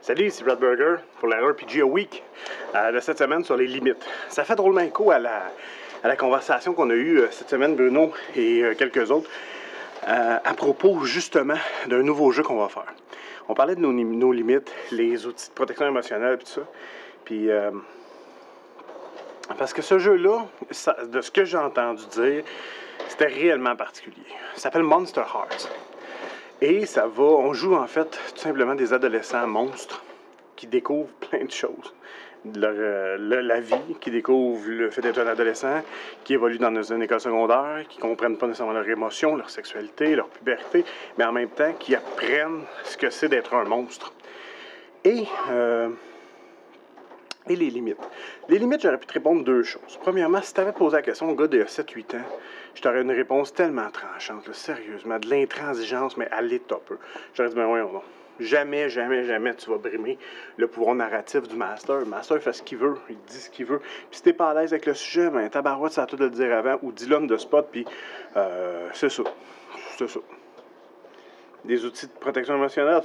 Salut, c'est Brad Burger pour la RPG Week de cette semaine sur les limites. Ça fait drôlement écho à la conversation qu'on a eue cette semaine, Bruno et quelques autres, à propos justement d'un nouveau jeu qu'on va faire. On parlait de nos limites, les outils de protection émotionnelle et tout ça. Puis, parce que ce jeu-là, de ce que j'ai entendu dire, c'était réellement particulier. Ça s'appelle Monster Hearts. Et on joue en fait tout simplement des adolescents monstres qui découvrent plein de choses. La vie, qui découvrent le fait d'être un adolescent, qui évoluent dans une école secondaire, qui comprennent pas nécessairement leurs émotions, leur sexualité, leur puberté, mais en même temps qui apprennent ce que c'est d'être un monstre. Et les limites. Les limites, j'aurais pu te répondre deux choses. Premièrement, si tu avais posé la question au gars de 7-8 ans, je t'aurais une réponse tellement tranchante, là, sérieusement, de l'intransigeance, mais à l'état peu. J'aurais dit, ben voyons non. Jamais, jamais, jamais tu vas brimer le pouvoir narratif du master. Le master fait ce qu'il veut, il dit ce qu'il veut. Puis si t'es pas à l'aise avec le sujet, ben tabarouette, ça a tout de le dire avant, ou dis-le on the spot, puis c'est ça. C'est ça. Des outils de protection émotionnelle,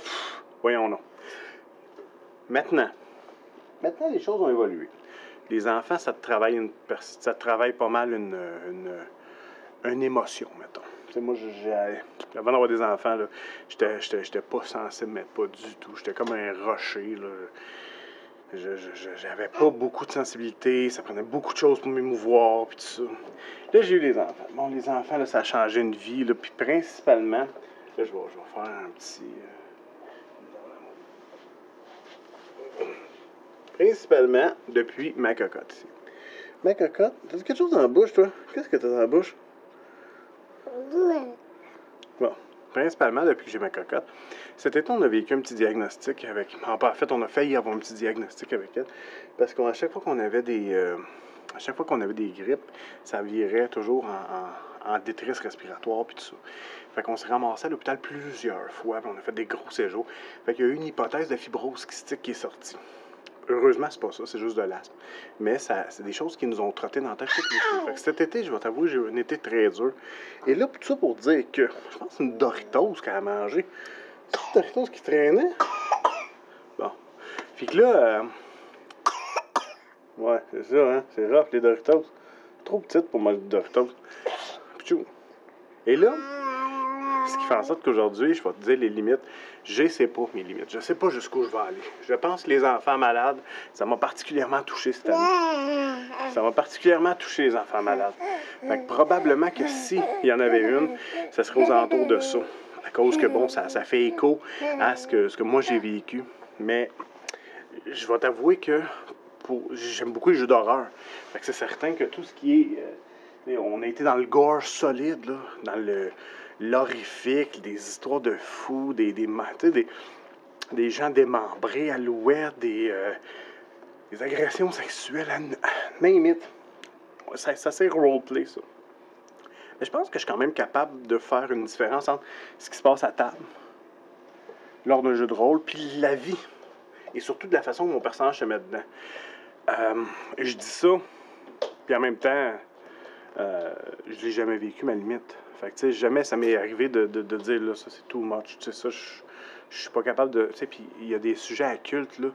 voyons non. Maintenant, les choses ont évolué. Les enfants, ça te travaille pas mal une émotion, mettons. Tu sais, moi, avant d'avoir des enfants, là, j'étais pas sensible, mais pas du tout. J'étais comme un rocher, là. J'avais pas beaucoup de sensibilité, ça prenait beaucoup de choses pour m'émouvoir, puis tout ça. Là, j'ai eu les enfants. Bon, les enfants, là, ça a changé une vie, là, puis principalement, là, je vais faire un petit... Principalement depuis ma cocotte ici. Ma cocotte, t'as quelque chose dans la bouche, toi? Qu'est-ce que t'as dans la bouche? Bon, principalement depuis que j'ai ma cocotte. Cet été, on a vécu un petit diagnostic avec... En fait, on a failli avoir un petit diagnostic avec elle. Parce qu'à chaque fois qu'on avait des... à chaque fois qu'on avait des grippes, ça virait toujours en détresse respiratoire puis tout ça. Fait qu'on s'est ramassé à l'hôpital plusieurs fois, puis on a fait des gros séjours. Fait qu'il y a eu une hypothèse de fibrose kystique qui est sortie. Heureusement, c'est pas ça, c'est juste de l'asthme. Mais c'est des choses qui nous ont trotté dans la tête toute l'été. Fait que cet été, je vais t'avouer, j'ai eu un été très dur. Et là, tout ça pour dire que, je pense que c'est une Doritos qu'elle a mangé. C'est une Doritos qui traînait. Bon. Fait que là, ouais, c'est ça, hein, c'est rough, les Doritos. Trop petites pour manger des Doritos. Pichou. Et là, ce qui fait en sorte qu'aujourd'hui, je vais te dire les limites. Je sais pas mes limites. Je sais pas jusqu'où je vais aller. Je pense que les enfants malades, ça m'a particulièrement touché cette année. Ça m'a particulièrement touché les enfants malades. Fait que probablement que s'il y en avait une, ça serait aux alentours de ça. À cause que, bon, ça fait écho à ce que moi j'ai vécu. Mais je vais t'avouer que j'aime beaucoup les jeux d'horreur. Fait que c'est certain que tout ce qui est... on a été dans le gore solide, là, dans l'horrifique, des histoires de fous, des gens démembrés, alouettes, des agressions sexuelles, name it. Ça c'est roleplay, ça. Mais je pense que je suis quand même capable de faire une différence entre ce qui se passe à table, lors d'un jeu de rôle, puis la vie. Et surtout de la façon dont mon personnage se met dedans. Je dis ça, puis en même temps, je l'ai jamais vécu, ma limite. Fait que, tu sais, jamais ça m'est arrivé de dire, là, ça, c'est too much. Tu sais, ça, je suis pas capable de... Tu sais, puis il y a des sujets occultes, là.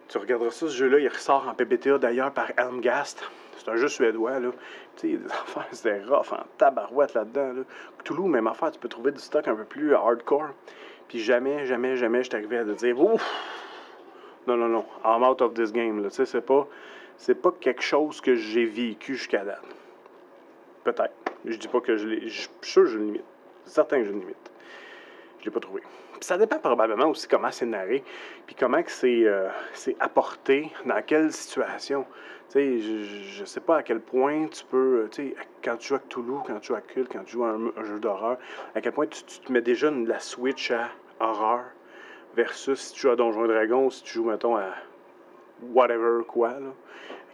Tu regarderas ça, ce jeu-là, il ressort en PBTA, d'ailleurs, par Helmgast. C'est un jeu suédois, là. Tu sais, il y a des affaires, c'était rough, en tabarouette là-dedans, là. Cthulhu, même affaire, tu peux trouver du stock un peu plus hardcore. Puis jamais, jamais, jamais, je suis arrivé à te dire, ouf! Non, I'm out of this game, là. Tu sais, c'est pas quelque chose que j'ai vécu jusqu'à date. Peut-être. Je dis pas que je l'ai. Je suis sûr que j'ai une limite. C'est certain que j'ai une limite. Je l'ai pas trouvé. Puis ça dépend probablement aussi comment c'est narré, puis comment que c'est apporté, dans quelle situation. Tu sais, je sais pas à quel point tu peux, tu sais, quand tu joues à Cthulhu, quand tu joues à Culte, quand tu joues à un jeu d'horreur, à quel point tu te mets déjà la switch à horreur versus si tu joues à Donjons et Dragons, si tu joues, mettons, à whatever quoi, là,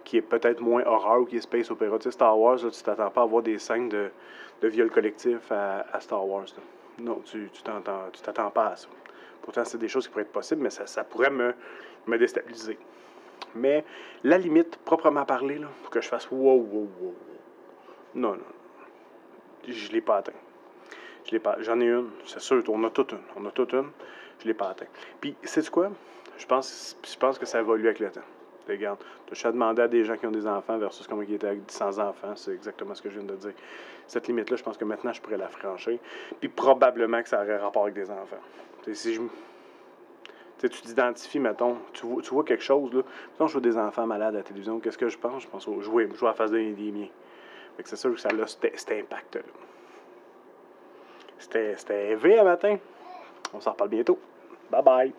qui est peut-être moins horreur ou qui est space opéra. Tu sais, Star Wars, là, tu t'attends pas à voir des scènes de viol collectif à Star Wars. Là. Non, tu t'attends pas à ça. Pourtant, c'est des choses qui pourraient être possibles, mais ça pourrait me déstabiliser. Mais la limite, proprement parlé, là, pour que je fasse wow. Non. Je l'ai pas atteint. J'en ai une, c'est sûr, on a toute une. je l'ai pas atteint. Puis, sais-tu quoi? Je pense que ça évolue avec le temps. Regarde, je suis à demander à des gens qui ont des enfants versus comment ils étaient sans enfants. C'est exactement ce que je viens de dire. Cette limite-là, je pense que maintenant, je pourrais la franchir. Puis probablement que ça aurait rapport avec des enfants. Si je... tu t'identifies, mettons, tu vois quelque chose, là. Mettons, je vois des enfants malades à la télévision, qu'est-ce que je pense? Je pense au jouer à la face des miens. Fait que c'est sûr que ça a cet impact-là. C'était élevé à matin. On s'en reparle bientôt. Bye bye!